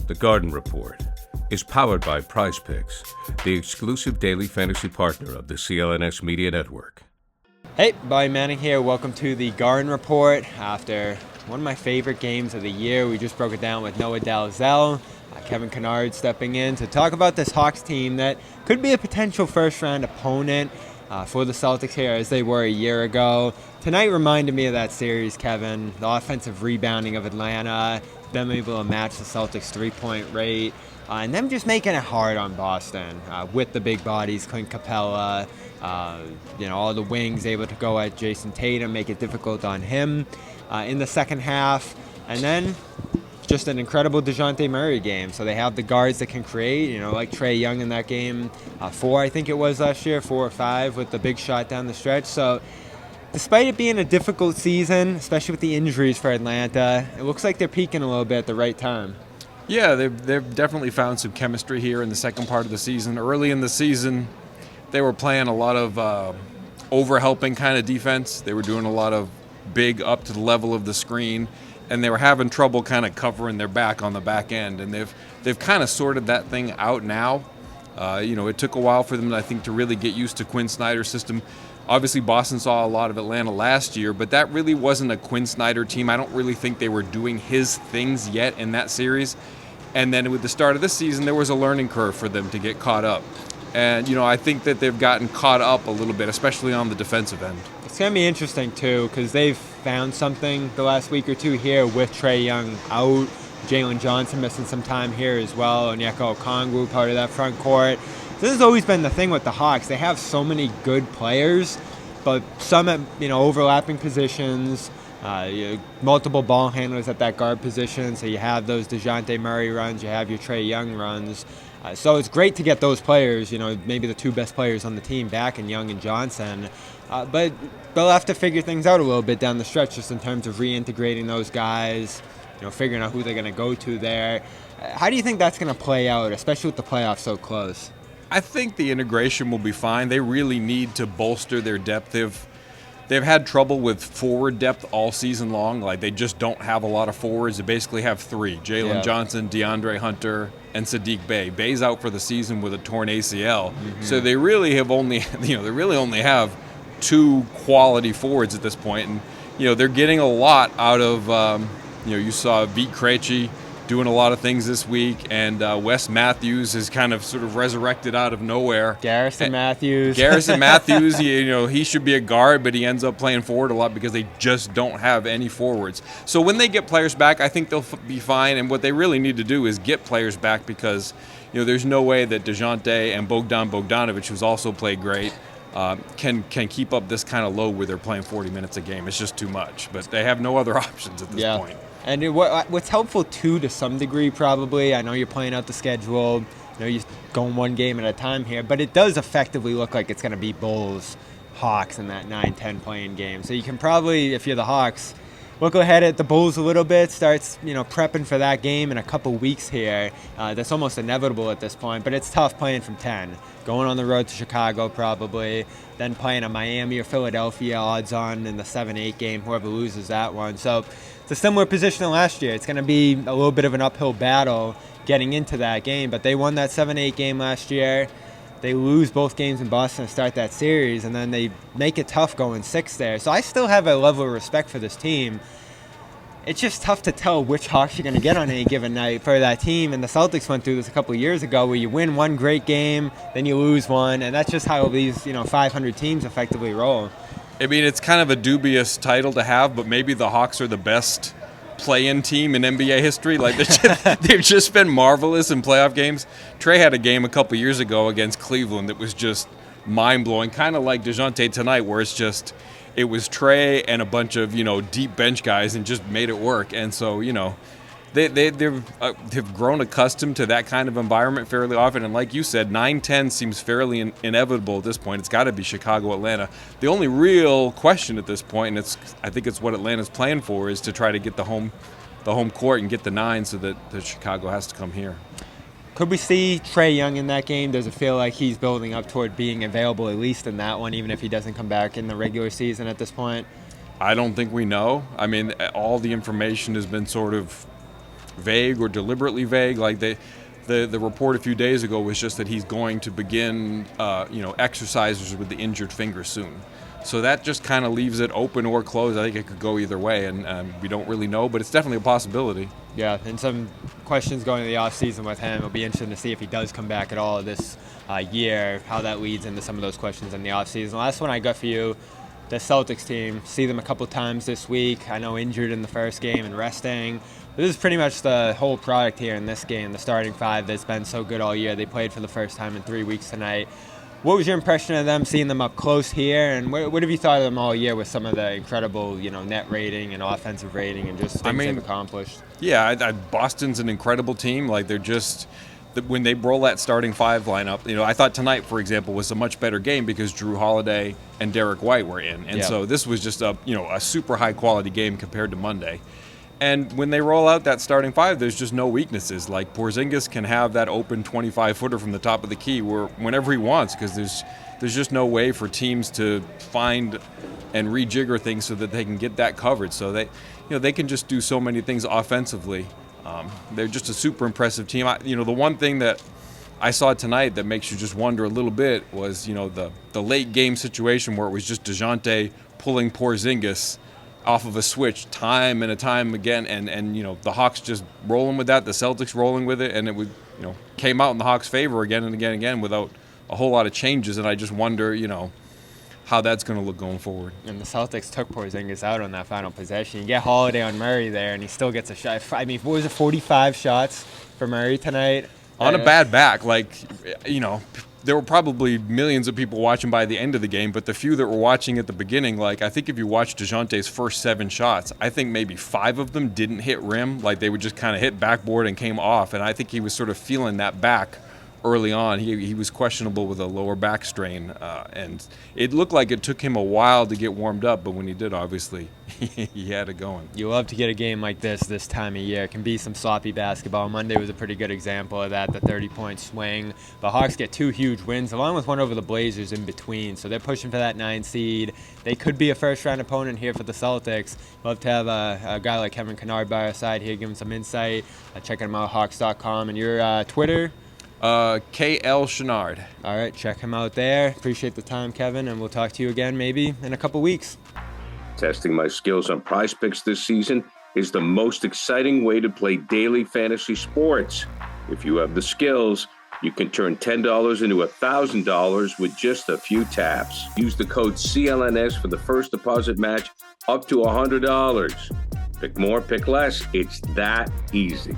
The Garden Report is powered by Prize Picks, the exclusive daily fantasy partner of the CLNS Media Network. Hey, Bobby Manning here. Welcome to the Garden Report. After one of my favorite games of the year, we just broke it down with Noah Dalzell, Kevin Chouinard stepping in to talk about this Hawks team that could be a potential first-round opponent for the Celtics here as they were a year ago. Tonight reminded me of that series, Kevin. The offensive rebounding of Atlanta, them able to match the Celtics' three-point rate, and them just making it hard on Boston with the big bodies, Clint Capella, all the wings able to go at Jason Tatum, make it difficult on him in the second half. And then just an incredible Dejounte Murray game. So they have the guards that can create, like Trae Young in that game, 4 I think it was last year, 4 or 5 with the big shot down the stretch. So despite it being a difficult season, especially with the injuries for Atlanta, it looks like they're peaking a little bit at the right time. Yeah, they've definitely found some chemistry here in the second part of the season. Early in the season, they were playing a lot of over-helping kind of defense. They were doing a lot of big up to the level of the screen, and they were having trouble kind of covering their back on the back end. And they've kind of sorted that thing out now. It took a while for them, I think, to really get used to Quinn Snyder's system. Obviously, Boston saw a lot of Atlanta last year, but that really wasn't a Quinn Snyder team. I don't really think they were doing his things yet in that series. And then with the start of this season, there was a learning curve for them to get caught up. And, I think that they've gotten caught up a little bit, especially on the defensive end. It's going to be interesting, too, because they've found something the last week or two here with Trae Young out, Jalen Johnson missing some time here as well, and Onyeka Okongwu part of that front court. This has always been the thing with the Hawks. They have so many good players, but some at overlapping positions, multiple ball handlers at that guard position. So you have those Dejounte Murray runs, you have your Trae Young runs. So it's great to get those players, maybe the 2 best players on the team back in Young and Johnson. But they'll have to figure things out a little bit down the stretch just in terms of reintegrating those guys, figuring out who they're going to go to there. How do you think that's going to play out, especially with the playoffs so close? I think the integration will be fine. They really need to bolster their depth. They've had trouble with forward depth all season long. Like, they just don't have a lot of forwards. They basically have 3: Jalen Johnson, DeAndre Hunter, and Saddiq Bey. Bey's out for the season with a torn ACL. Mm-hmm. So they really have only, only have 2 quality forwards at this point. And, they're getting a lot out of, you saw Vit Krejci doing a lot of things this week, and Wes Matthews is kind of sort of resurrected out of nowhere. Garrison Matthews, he should be a guard, but he ends up playing forward a lot because they just don't have any forwards. So when they get players back, I think they'll be fine, and what they really need to do is get players back because, there's no way that Dejounte and Bogdan Bogdanovic, who's also played great, can keep up this kind of load where they're playing 40 minutes a game. It's just too much, but they have no other options at this point. And what's helpful, too, to some degree, probably, I know you're playing out the schedule, you're going one game at a time here, but it does effectively look like it's going to be Bulls, Hawks in that 9-10 playing game. So you can probably, if you're the Hawks, look ahead at the Bulls a little bit, starts, prepping for that game in a couple weeks here. That's almost inevitable at this point, but it's tough playing from 10. Going on the road to Chicago probably, then playing a Miami or Philadelphia odds on in the 7-8 game, whoever loses that one. So it's a similar position to last year. It's going to be a little bit of an uphill battle getting into that game, but they won that 7-8 game last year. They lose both games in Boston to start that series, and then they make it tough going 6 there. So I still have a level of respect for this team. It's just tough to tell which Hawks you're going to get on any given night for that team. And the Celtics went through this a couple of years ago where you win one great game, then you lose one. And that's just how these 500 teams effectively roll. I mean, it's kind of a dubious title to have, but maybe the Hawks are the best play-in team in NBA history. Like, they've just been marvelous in playoff games. Trae had a game a couple years ago against Cleveland that was just mind-blowing, kind of like Dejounte tonight, where it was Trae and a bunch of, deep bench guys and just made it work. And so, they've grown accustomed to that kind of environment fairly often. And like you said, 9-10 seems fairly inevitable at this point. It's got to be Chicago, Atlanta. The only real question at this point, and I think it's what Atlanta's playing for, is to try to get the home court and get the 9 so that Chicago has to come here. Could we see Trae Young in that game? Does it feel like he's building up toward being available at least in that one, even if he doesn't come back in the regular season at this point? I don't think we know. I mean, all the information has been sort of vague or deliberately vague. Like the report a few days ago was just that he's going to begin, exercises with the injured finger soon. So that just kind of leaves it open or closed. I think it could go either way, and we don't really know, but it's definitely a possibility. Yeah, and some questions going into the offseason with him. It'll be interesting to see if he does come back at all this year, how that leads into some of those questions in the offseason. Last one I got for you, the Celtics team. See them a couple times this week. I know injured in the first game and resting. This is pretty much the whole product here in this game, the starting five that's been so good all year. They played for the first time in 3 weeks tonight. What was your impression of them, seeing them up close here, and what have you thought of them all year with some of the incredible, net rating and offensive rating and just things they've accomplished? Yeah, Boston's an incredible team. Like when they roll that starting five lineup, I thought tonight, for example, was a much better game because Drew Holiday and Derek White were in, and so this was just a super high quality game compared to Monday. And when they roll out that starting five, there's just no weaknesses. Like Porzingis can have that open 25-footer from the top of the key whenever he wants, because there's just no way for teams to find and rejigger things so that they can get that coverage. So they can just do so many things offensively. They're just a super impressive team. The one thing that I saw tonight that makes you just wonder a little bit was the late game situation where it was just Dejounte pulling Porzingis off of a switch time and time again, and the Hawks just rolling with that, the Celtics rolling with it, and it would came out in the Hawks' favor again and again and again without a whole lot of changes. And I just wonder how that's going to look going forward. And the Celtics took Porzingis out on that final possession. You get Holiday on Murray there, and he still gets a shot. I mean, what was it, 45 shots for Murray tonight? On a bad back, there were probably millions of people watching by the end of the game, but the few that were watching at the beginning, I think if you watched DeJounte's first 7 shots, I think maybe 5 of them didn't hit rim. They would just kind of hit backboard and came off, and I think he was sort of feeling that back early on. He was questionable with a lower back strain, and it looked like it took him a while to get warmed up, but when he did, obviously, he had it going. You love to get a game like this time of year. It can be some sloppy basketball. Monday was a pretty good example of that, the 30-point swing. The Hawks get 2 huge wins, along with one over the Blazers in between, so they're pushing for that 9 seed. They could be a first-round opponent here for the Celtics. Love to have a guy like Kevin Chouinard by our side here, giving some insight. Check him out, Hawks.com, and your Twitter? KL Chouinard. All right, check him out there. Appreciate the time, Kevin, and we'll talk to you again maybe in a couple weeks. Testing my skills on Prize Picks this season is the most exciting way to play daily fantasy sports. If you have the skills, you can turn $10 into $1,000 with just a few taps. Use the code CLNS for the first deposit match up to $100. Pick more, pick less. It's that easy.